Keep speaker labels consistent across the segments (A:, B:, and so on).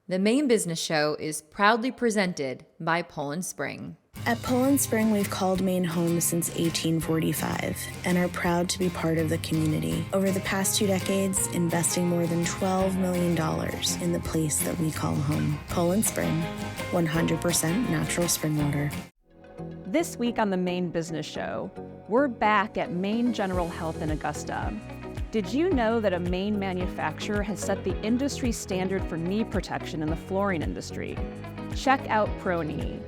A: The Maine Business Show is proudly presented by Poland Spring.
B: At Poland Spring, we've called Maine home since 1845 and are proud to be part of the community. Over the past 2 decades, investing more than $12 million in the place that we call home. Poland Spring, 100% natural spring water.
C: This week on the Maine Business Show, we're back at Maine General Health in Augusta. Did you know that a Maine manufacturer has set the industry standard for knee protection in the flooring industry? Check out ProKnee.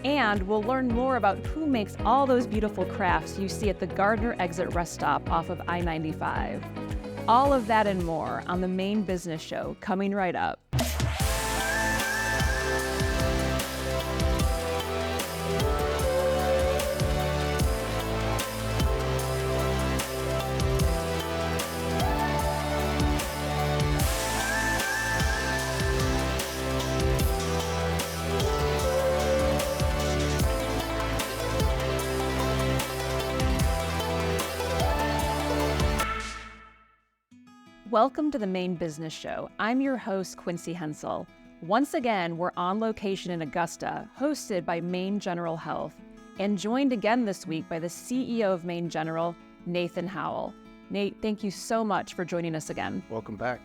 C: And we'll learn more about who makes all those beautiful crafts you see at the Gardner Exit Rest Stop off of I-95. All of that and more on the Maine Business Show, coming right up. Welcome to the Maine Business Show. I'm your host, Quincy Hentzel. Once again, we're on location in Augusta, hosted by Maine General Health, and joined again this week by the CEO of Maine General, Nathan Howell. Nate, thank you so much for joining us again.
D: Welcome back.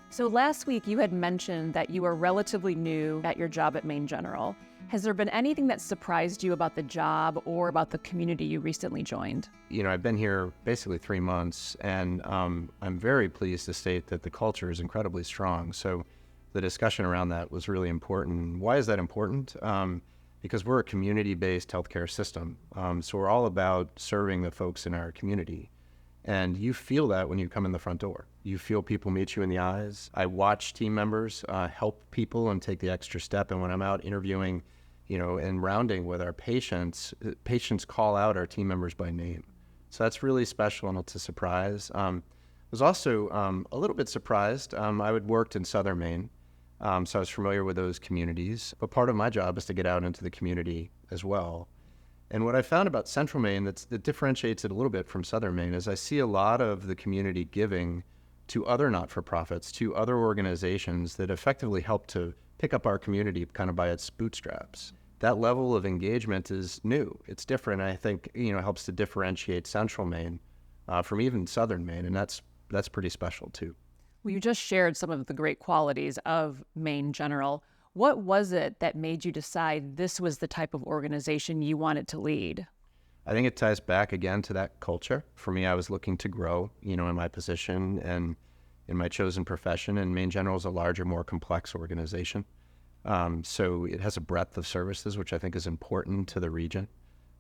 C: So last week, you had mentioned that you were relatively new at your job at Maine General. Has there been anything that surprised you about the job or about the community you recently joined?
D: You know, I've been here basically 3 months, and I'm very pleased to state that the culture is incredibly strong. So the discussion around that was really important. Why is that important? Because we're a community-based healthcare system. So we're all about serving the folks in our community. And you feel that when you come in the front door. You feel people meet you in the eyes. I watch team members help people and take the extra step. And when I'm out interviewing, and rounding with our patients call out our team members by name. So that's really special, and it's a surprise. I was also a little bit surprised. I had worked in Southern Maine, so I was familiar with those communities. But part of my job is to get out into the community as well. And what I found about Central Maine that differentiates it a little bit from Southern Maine is I see a lot of the community giving to other not-for-profits, to other organizations that effectively help to pick up our community kind of by its bootstraps. That level of engagement is new. It's different. I think, helps to differentiate Central Maine from even Southern Maine, and that's pretty special too.
C: Well, you just shared some of the great qualities of Maine General. What was it that made you decide this was the type of organization you wanted to lead?
D: I think it ties back again to that culture. For me, I was looking to grow, in my position and in my chosen profession, and Maine General is a larger, more complex organization. So it has a breadth of services, which I think is important to the region.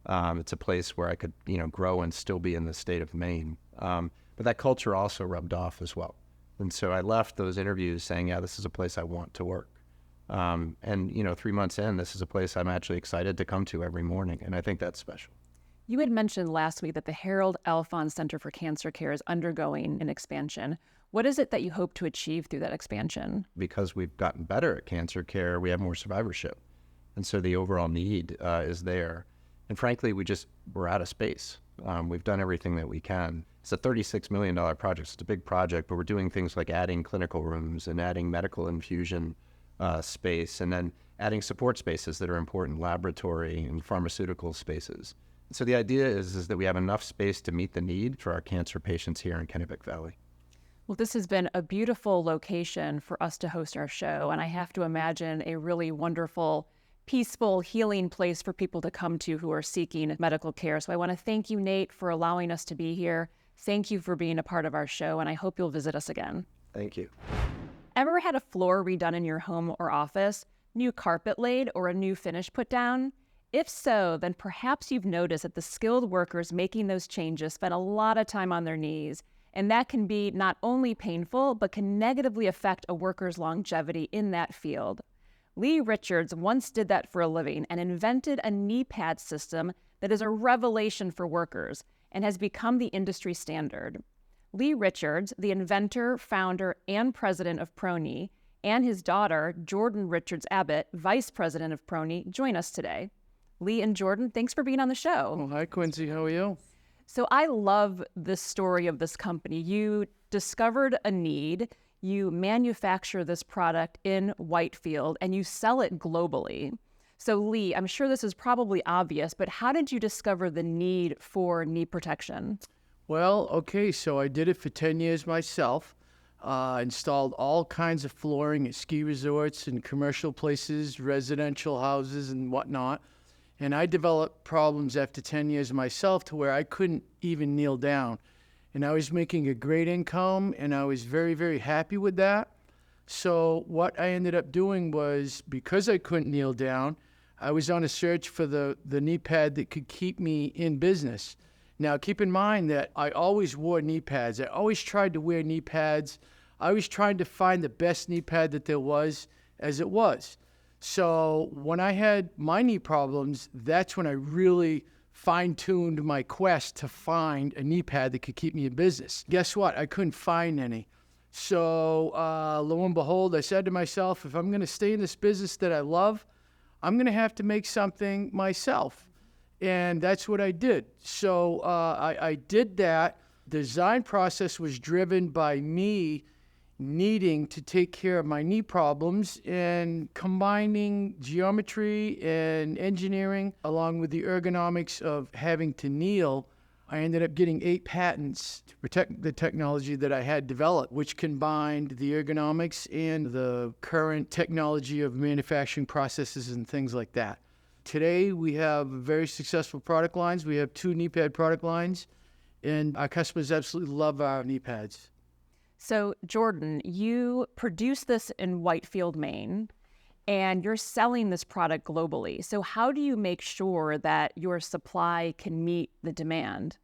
D: It's a place where I could, grow and still be in the state of Maine. But that culture also rubbed off as well. And so I left those interviews saying, yeah, this is a place I want to work. And 3 months in, this is a place I'm actually excited to come to every morning. And I think that's special.
C: You had mentioned last week that the Harold Alphons Center for Cancer Care is undergoing an expansion. What is it that you hope to achieve through that expansion?
D: Because we've gotten better at cancer care, we have more survivorship. And so the overall need is there. And frankly, we're out of space. We've done everything that we can. It's a $36 million project. It's a big project, but we're doing things like adding clinical rooms and adding medical infusion space, and then adding support spaces that are important, laboratory and pharmaceutical spaces. So the idea is that we have enough space to meet the need for our cancer patients here in Kennebec Valley.
C: Well, this has been a beautiful location for us to host our show, and I have to imagine a really wonderful, peaceful, healing place for people to come to who are seeking medical care. So I want to thank you, Nate, for allowing us to be here. Thank you for being a part of our show, and I hope you'll visit us again.
D: Thank you.
C: Ever had a floor redone in your home or office, new carpet laid, or a new finish put down? If so, then perhaps you've noticed that the skilled workers making those changes spend a lot of time on their knees, and that can be not only painful, but can negatively affect a worker's longevity in that field. Lee Richards once did that for a living and invented a knee pad system that is a revelation for workers and has become the industry standard. Lee Richards, the inventor, founder, and president of ProKnee, and his daughter, Jordan Richards Abbott, vice president of ProKnee, join us today. Lee and Jordan, thanks for being on the show.
E: Oh, hi, Quincy. How are you?
C: So I love this story of this company. You discovered a need. you manufacture this product in Whitefield and you sell it globally. So Lee, I'm sure this is probably obvious, but how did you discover the need for knee protection?
E: Well, okay, so I did it for 10 years myself. Installed all kinds of flooring at ski resorts and commercial places, residential houses and whatnot. And I developed problems after 10 years myself to where I couldn't even kneel down. And I was making a great income, and I was very, very happy with that. So what I ended up doing was, because I couldn't kneel down, I was on a search for the knee pad that could keep me in business. Now, keep in mind that I always wore knee pads. I always tried to wear knee pads. I was trying to find the best knee pad that there was as it was. So when I had my knee problems, that's when I really fine-tuned my quest to find a knee pad that could keep me in business. Guess what? I couldn't find any. So lo and behold, I said to myself, if I'm going to stay in this business that I love, I'm going to have to make something myself. And that's what I did. So I did that. The design process was driven by me needing to take care of my knee problems and combining geometry and engineering along with the ergonomics of having to kneel. I ended up getting 8 patents to protect the technology that I had developed, which combined the ergonomics and the current technology of manufacturing processes and things like that. Today, we have very successful product lines. We have 2 knee pad product lines, and our customers absolutely love our knee pads.
C: So, Jordan, you produce this in Whitefield, Maine, and you're selling this product globally. So how do you make sure that your supply can meet the demand?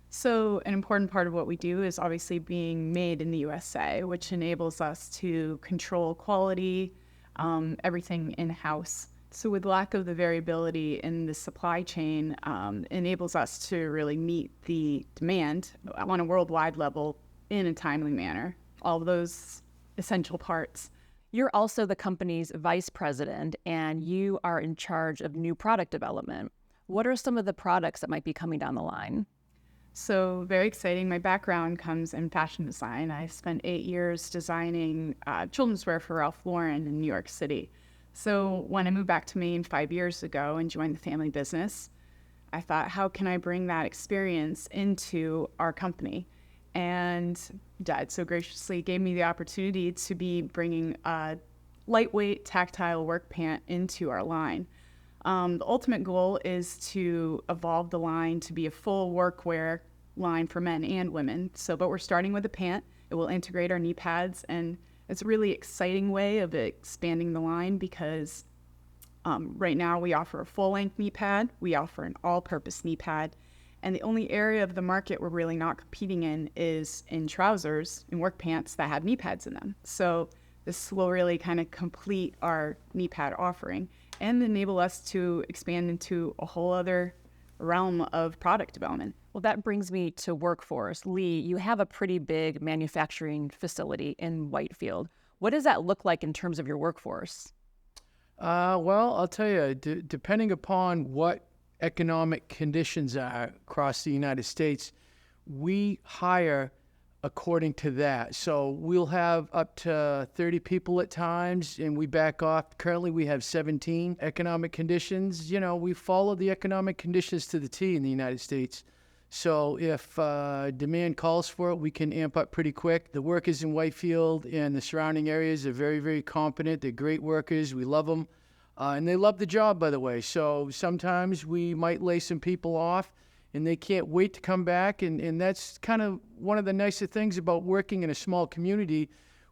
F: So an important part of what we do is obviously being made in the USA, which enables us to control quality, everything in-house. So with lack of the variability in the supply chain, enables us to really meet the demand on a worldwide level in a timely manner. All those essential parts.
C: You're also the company's vice president, and you are in charge of new product development. What are some of the products that might be coming down the line?
F: So very exciting. My background comes in fashion design. I spent 8 years designing children's wear for Ralph Lauren in New York City. So when I moved back to Maine 5 years ago and joined the family business, I thought, how can I bring that experience into our company? And Dad so graciously gave me the opportunity to be bringing a lightweight tactile work pant into our line. The ultimate goal is to evolve the line to be a full workwear line for men and women. But we're starting with a pant. It will integrate our knee pads, and it's a really exciting way of expanding the line because right now we offer a full-length knee pad. We offer an all-purpose knee pad. And the only area of the market we're really not competing in is in trousers and work pants that have knee pads in them. So this will really kind of complete our knee pad offering and enable us to expand into a whole other realm of product development.
C: Well, that brings me to workforce. Lee, you have a pretty big manufacturing facility in Whitefield. What does that look like in terms of your workforce?
E: Well, I'll tell you, depending upon what economic conditions are across the United States, we hire according to that. So we'll have up to 30 people at times, and we back off. Currently, we have 17 economic conditions. You know, we follow the economic conditions to the T in the United States. So if demand calls for it, we can amp up pretty quick. The workers in Whitefield and the surrounding areas are very, very competent. They're great workers. We love them. And they love the job, by the way. So sometimes we might lay some people off, and they can't wait to come back. And that's kind of one of the nicer things about working in a small community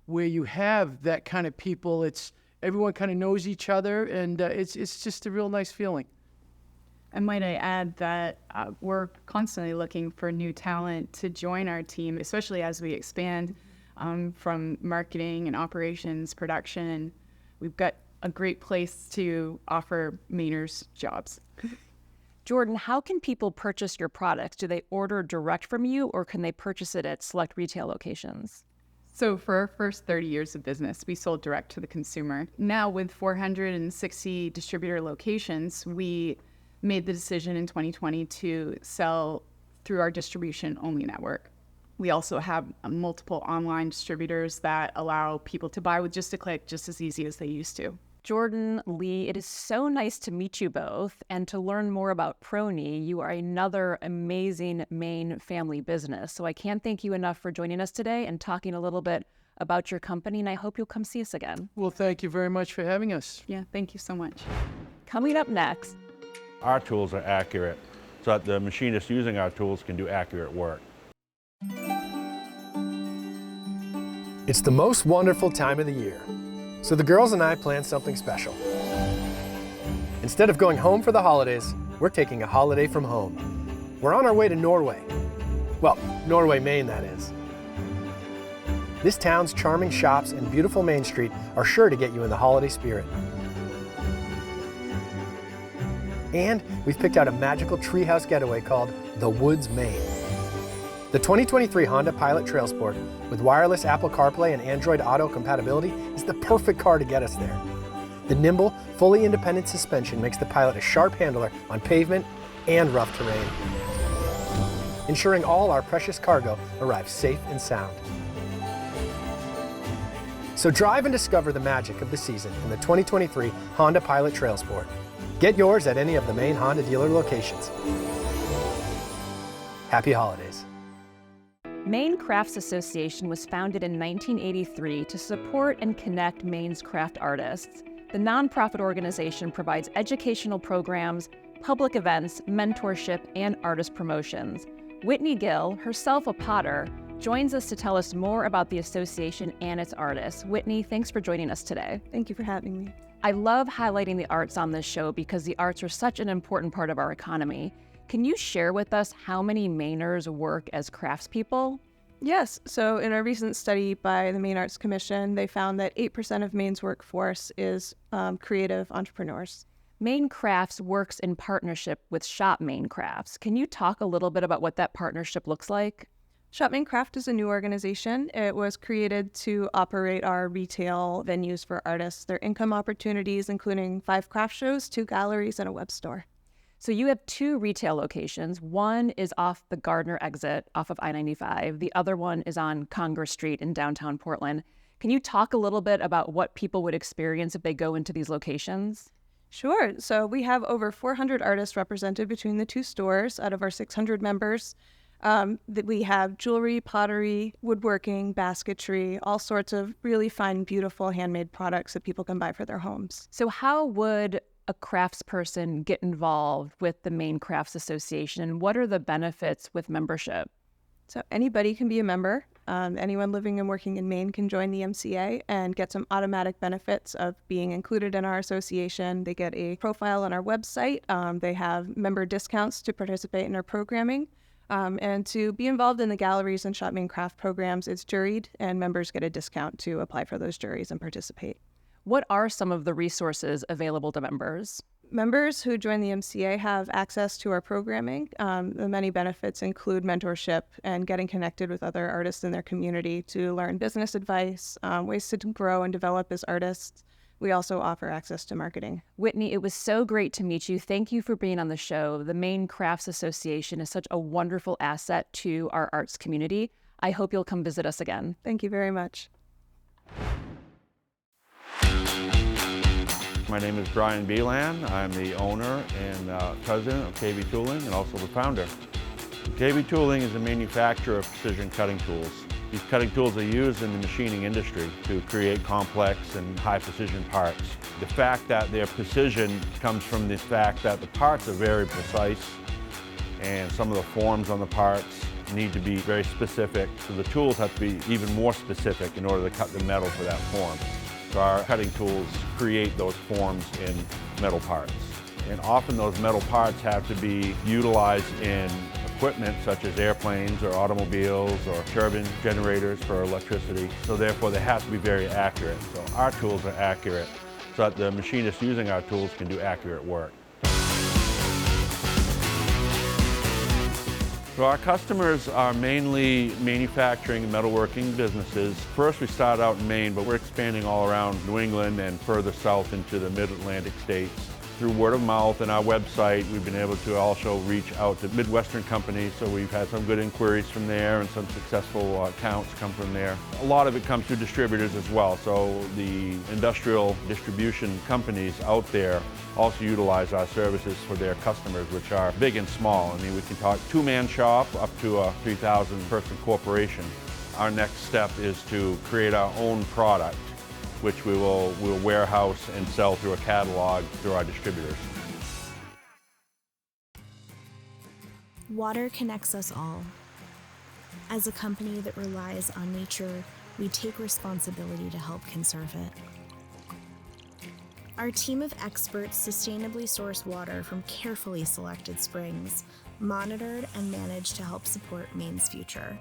E: where you have that kind of people. It's everyone kind of knows each other, and it's just a real nice feeling.
F: And might I add that we're constantly looking for new talent to join our team, especially as we expand from marketing and operations, production. We've got a great place to offer Mainers jobs.
C: Jordan, how can people purchase your products? Do they order direct from you, or can they purchase it at select retail locations?
F: So for our first 30 years of business, we sold direct to the consumer. Now with 460 distributor locations, we made the decision in 2020 to sell through our distribution only network. We also have multiple online distributors that allow people to buy with just a click, just as easy as they used to.
C: Jordan, Lee, it is so nice to meet you both and to learn more about Prony. You are another amazing Maine family business. So I can't thank you enough for joining us today and talking a little bit about your company, and I hope you'll come see us again.
E: Well, thank you very much for having us.
F: Yeah, thank you so much.
C: Coming up next,
G: our tools are accurate so that the machinists using our tools can do accurate work.
H: It's the most wonderful time of the year, so the girls and I planned something special. Instead of going home for the holidays, we're taking a holiday from home. We're on our way to Norway. Well, Norway, Maine, that is. This town's charming shops and beautiful Main Street are sure to get you in the holiday spirit. And we've picked out a magical treehouse getaway called The Woods, Maine. The 2023 Honda Pilot Trail Sport with wireless Apple CarPlay and Android Auto compatibility is the perfect car to get us there. The nimble, fully independent suspension makes the Pilot a sharp handler on pavement and rough terrain, ensuring all our precious cargo arrives safe and sound. So drive and discover the magic of the season in the 2023 Honda Pilot Trail Sport. Get yours at any of the Maine Honda dealer locations. Happy holidays.
C: Maine Crafts Association was founded in 1983 to support and connect Maine's craft artists. The nonprofit organization provides educational programs, public events, mentorship, and artist promotions. Whitney Gill, herself a potter, joins us to tell us more about the association and its artists. Whitney, thanks for joining us today.
I: Thank you for having me.
C: I love highlighting the arts on this show because the arts are such an important part of our economy. Can you share with us how many Mainers work as craftspeople?
I: Yes. So in a recent study by the Maine Arts Commission, they found that 8% of Maine's workforce is creative entrepreneurs.
C: Maine Crafts works in partnership with Shop Maine Crafts. Can you talk a little bit about what that partnership looks like?
I: Shop Maine Craft is a new organization. It was created to operate our retail venues for artists, their income opportunities, including 5 craft shows, 2 galleries, and a web store.
C: So you have 2 retail locations. One is off the Gardner exit off of I-95. The other one is on Congress Street in downtown Portland. Can you talk a little bit about what people would experience if they go into these locations?
I: Sure. So we have over 400 artists represented between the 2 stores out of our 600 members. We have jewelry, pottery, woodworking, basketry, all sorts of really fine, beautiful handmade products that people can buy for their homes.
C: So how would a craftsperson get involved with the Maine Crafts Association, and what are the benefits with membership?
I: So anybody can be a member. Anyone living and working in Maine can join the MCA and get some automatic benefits of being included in our association. They get a profile on our website. They have member discounts to participate in our programming. And to be involved in the galleries and Shop Maine Craft programs, it's juried, and members get a discount to apply for those juries and participate.
C: What are some of the resources available to members?
I: Members who join the MCA have access to our programming. The many benefits include mentorship and getting connected with other artists in their community to learn business advice, ways to grow and develop as artists. We also offer access to marketing.
C: Whitney, it was so great to meet you. Thank you for being on the show. The Maine Crafts Association is such a wonderful asset to our arts community. I hope you'll come visit us again.
I: Thank you very much.
G: My name is Brian Beelan. I'm the owner and president of KB Tooling and also the founder. KB Tooling is a manufacturer of precision cutting tools. These cutting tools are used in the machining industry to create complex and high precision parts. The fact that they're precision comes from the fact that the parts are very precise and some of the forms on the parts need to be very specific. So the tools have to be even more specific in order to cut the metal to that form. So our cutting tools create those forms in metal parts. And often those metal parts have to be utilized in equipment such as airplanes or automobiles or turbine generators for electricity. So therefore they have to be very accurate. So our tools are accurate so that the machinists using our tools can do accurate work. So our customers are mainly manufacturing and metalworking businesses. First we started out in Maine, but we're expanding all around New England and further south into the mid-Atlantic states. Through word of mouth and our website, we've been able to also reach out to Midwestern companies, so we've had some good inquiries from there and some successful accounts come from there. A lot of it comes through distributors as well, so the industrial distribution companies out there also utilize our services for their customers, which are big and small. I mean, we can talk two-man shop up to a 3,000-person corporation. Our next step is to create our own product, which we'll warehouse and sell through a catalog through our distributors.
B: Water connects us all. As a company that relies on nature, we take responsibility to help conserve it. Our team of experts sustainably source water from carefully selected springs, monitored and managed to help support Maine's future,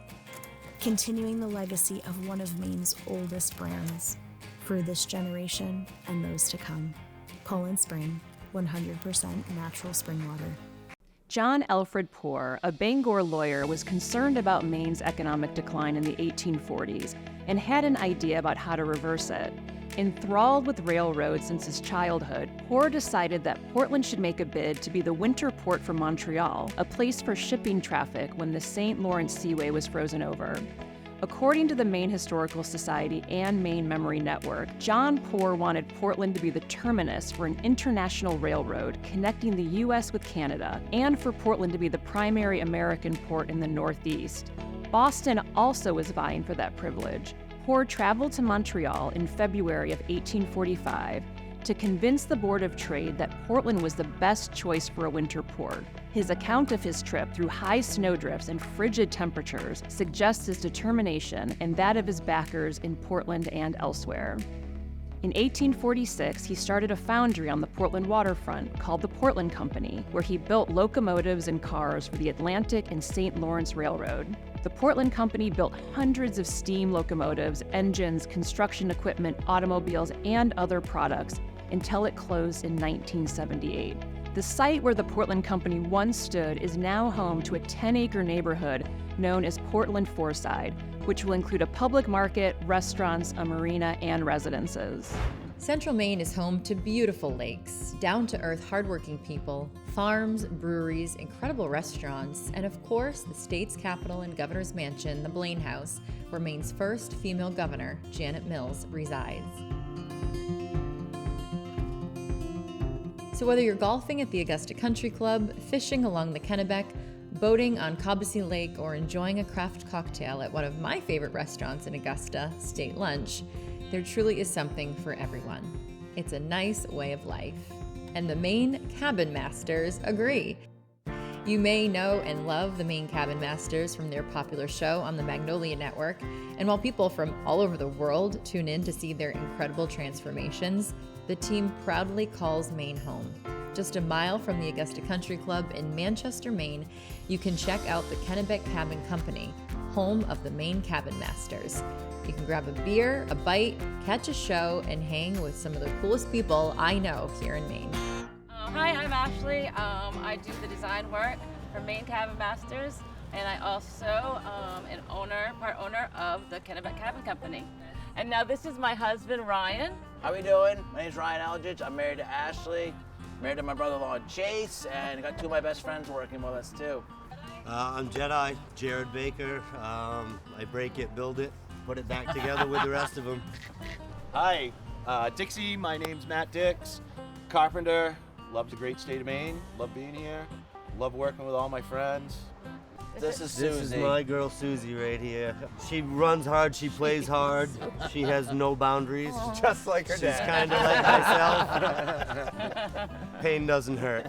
B: continuing the legacy of one of Maine's oldest brands for this generation and those to come. Poland Spring, 100% natural spring water.
C: John Alfred Poor, a Bangor lawyer, was concerned about Maine's economic decline in the 1840s and had an idea about how to reverse it. Enthralled with railroads since his childhood, Poor decided that Portland should make a bid to be the winter port for Montreal, a place for shipping traffic when the St. Lawrence Seaway was frozen over. According to the Maine Historical Society and Maine Memory Network, John Poor wanted Portland to be the terminus for an international railroad connecting the U.S. with Canada, and for Portland to be the primary American port in the Northeast. Boston also was vying for that privilege. Poor traveled to Montreal in February of 1845 to convince the Board of Trade that Portland was the best choice for a winter port. His account of his trip through high snowdrifts and frigid temperatures suggests his determination and that of his backers in Portland and elsewhere. In 1846, he started a foundry on the Portland waterfront called the Portland Company, where he built locomotives and cars for the Atlantic and St. Lawrence Railroad. The Portland Company built hundreds of steam locomotives, engines, construction equipment, automobiles, and other products until it closed in 1978. The site where the Portland Company once stood is now home to a 10-acre neighborhood known as Portland Fourside, which will include a public market, restaurants, a marina, and residences.
A: Central Maine is home to beautiful lakes, down-to-earth, hardworking people, farms, breweries, incredible restaurants, and of course, the state's capital and governor's mansion, the Blaine House, where Maine's first female governor, Janet Mills, resides. So whether you're golfing at the Augusta Country Club, fishing along the Kennebec, boating on Cobbessy Lake, or enjoying a craft cocktail at one of my favorite restaurants in Augusta, State Lunch, there truly is something for everyone. It's a nice way of life. And the Maine Cabin Masters agree. You may know and love the Maine Cabin Masters from their popular show on the Magnolia Network, and while people from all over the world tune in to see their incredible transformations, the team proudly calls Maine home. Just a mile from the Augusta Country Club in Manchester, Maine, you can check out the Kennebec Cabin Company, home of the Maine Cabin Masters. You can grab a beer, a bite, catch a show, and hang with some of the coolest people I know here in Maine.
J: Hi, I'm Ashley. I do the design work for Maine Cabin Masters, and I also am part owner of the Kennebec Cabin Company. And now this is my husband, Ryan.
K: How we doing? My name's Ryan Aldridge. I'm married to Ashley, married to my brother-in-law Chase, and got two of my best friends working with us too.
L: I'm Jedi, Jared Baker. I break it, build it, put it back together with the rest of them.
M: Hi, Dixie. My name's Matt Dix, carpenter. Love the great state of Maine. Love being here. Love working with all my friends.
K: This is Susie.
L: This is my girl Susie right here. She runs hard, she plays hard. She has no boundaries.
M: Just like her
L: She's
M: dad.
L: kind of like myself. Pain doesn't hurt.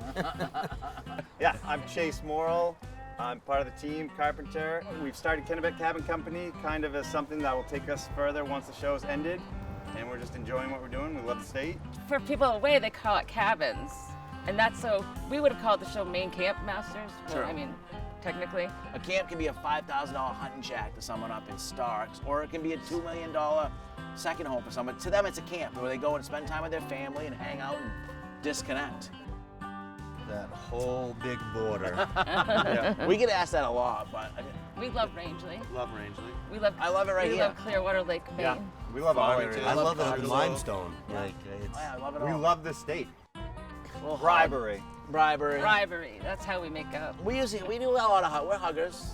M: Yeah, I'm Chase Morrill. I'm part of the team, carpenter. We've started Kennebec Cabin Company kind of as something that will take us further once the show's ended. And we're just enjoying what we're doing. We love the state.
J: For people away, they call it cabins. And that's so, we would have called the show Maine Camp Masters.
K: True.
J: I mean, technically.
K: A camp can be a $5,000 hunting shack to someone up in Starks, or it can be a $2 million second home for someone. To them, it's a camp where they go and spend time with their family and hang out and disconnect.
L: That whole big border.
K: Yeah. We get asked that a lot, but
J: We love Rangeley.
M: Love Rangeley.
K: I love it right
J: we
K: here.
J: love Clearwater Lake, Maine.
M: Yeah, we love all
L: I love it on limestone.
K: Yeah.
L: Like,
K: Oh, yeah, I love it
M: We
K: all.
M: love the state.
K: Well,
M: Bribery.
J: Bribery. That's how we make up.
K: We do a lot of we're huggers.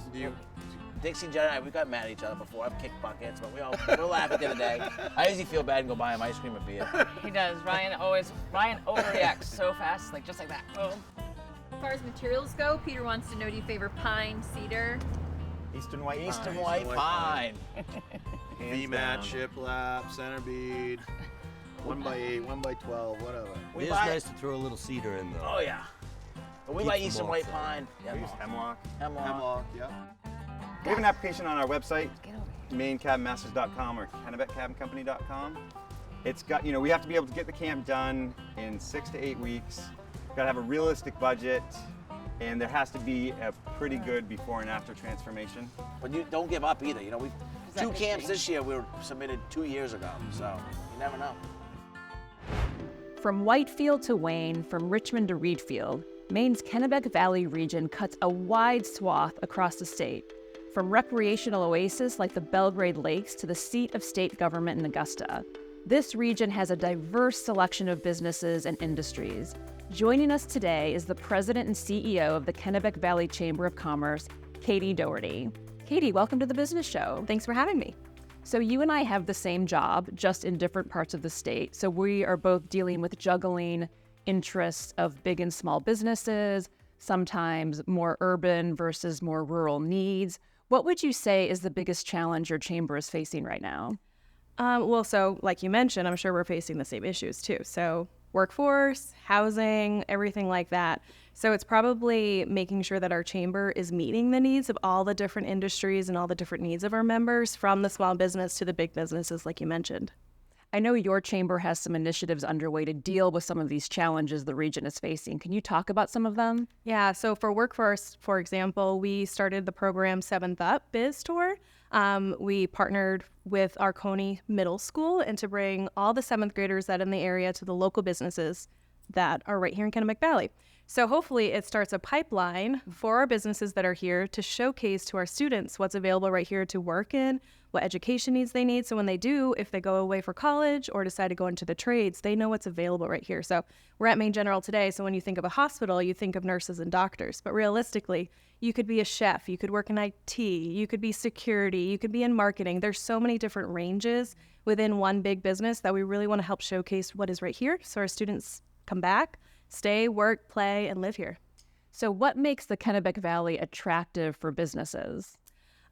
K: Dixie, Jen, and I, we've got mad at each other before. I've kicked buckets, but we'll laugh at the end of the day. I usually feel bad and go buy him ice cream or beer.
J: He does. Ryan overreacts so fast, like just like that. Boom.
A: As far as materials go, Peter wants to know, do you favor pine, cedar?
M: Eastern white
K: pine.
N: V-mat, shiplap, center bead, 1x8, 1x12, whatever.
L: It is nice to throw a little cedar in though.
K: Oh yeah. But we buy Eastern white pine. Yeah,
M: We use hemlock.
N: Hemlock, yeah.
M: We have an application on our website, mainecabinmasters.com or kennebeckcabincompany.com. It's got, we have to be able to get the camp done in 6 to 8 weeks. We've got to have a realistic budget, and there has to be a pretty good before and after transformation.
K: But you don't give up either. We've 2 camps this year we were submitted 2 years ago, so you never know.
C: From Whitefield to Wayne, from Richmond to Reedfield, Maine's Kennebec Valley region cuts a wide swath across the state. From recreational oasis like the Belgrade Lakes to the seat of state government in Augusta, this region has a diverse selection of businesses and industries. Joining us today is the president and CEO of the Kennebec Valley Chamber of Commerce, Katie Doty. Katie, welcome to the Business Show.
I: Thanks for having me.
C: So you and I have the same job, just in different parts of the state. So we are both dealing with juggling interests of big and small businesses, sometimes more urban versus more rural needs. What would you say is the biggest challenge your chamber is facing right now?
I: So like you mentioned, I'm sure we're facing the same issues too. So workforce, housing, everything like that. So it's probably making sure that our chamber is meeting the needs of all the different industries and all the different needs of our members, from the small business to the big businesses like you mentioned.
C: I know your chamber has some initiatives underway to deal with some of these challenges the region is facing. Can you talk about some of them?
I: Yeah, so for workforce, for example, we started the program 7th Up Biz Tour. We partnered with Arconi Middle School and to bring all the 7th graders that are in the area to the local businesses that are right here in Kennebec Valley. So hopefully it starts a pipeline for our businesses that are here to showcase to our students what's available right here to work in, what education needs they need. So when they do, if they go away for college or decide to go into the trades, they know what's available right here. So we're at Maine General today. So when you think of a hospital, you think of nurses and doctors. But realistically, you could be a chef, you could work in IT, you could be security, you could be in marketing. There's so many different ranges within one big business that we really want to help showcase what is right here so our students come back, stay, work, play, and live here.
C: So what makes the Kennebec Valley attractive for businesses?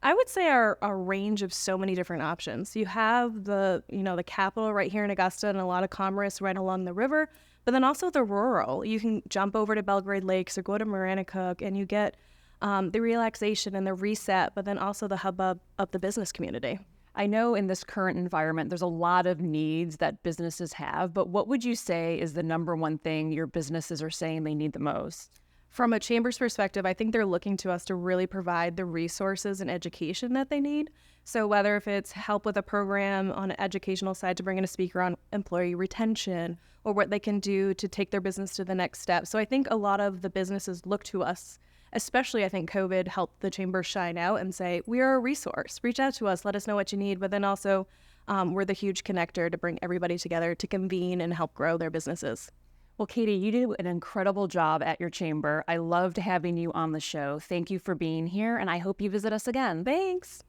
I: I would say our range of so many different options. You have the capital right here in Augusta and a lot of commerce right along the river, but then also the rural. You can jump over to Belgrade Lakes or go to Maranacook and you get the relaxation and the reset, but then also the hubbub of the business community.
C: I know in this current environment, there's a lot of needs that businesses have, but what would you say is the number one thing your businesses are saying they need the most?
I: From a chamber's perspective, I think they're looking to us to really provide the resources and education that they need. So whether if it's help with a program on an educational side to bring in a speaker on employee retention or what they can do to take their business to the next step. So I think a lot of the businesses look to us, especially I think COVID helped the chamber shine out and say, we are a resource. Reach out to us, let us know what you need. But then also we're the huge connector to bring everybody together to convene and help grow their businesses.
C: Well, Katie, you do an incredible job at your chamber. I loved having you on the show. Thank you for being here, and I hope you visit us again.
I: Thanks.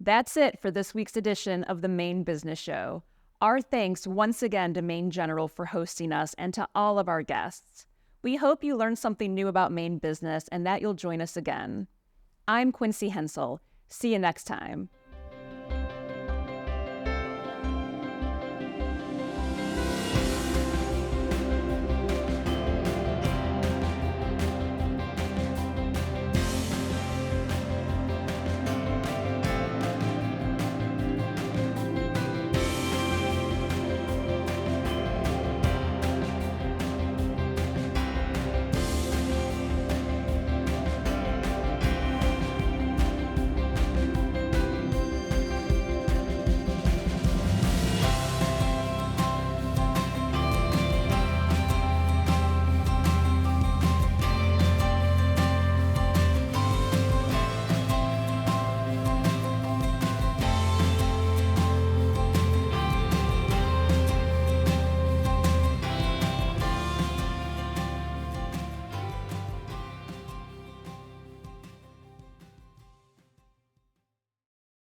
C: That's it for this week's edition of the Maine Business Show. Our thanks once again to Maine General for hosting us and to all of our guests. We hope you learned something new about Maine business and that you'll join us again. I'm Quincy Hentzel. See you next time.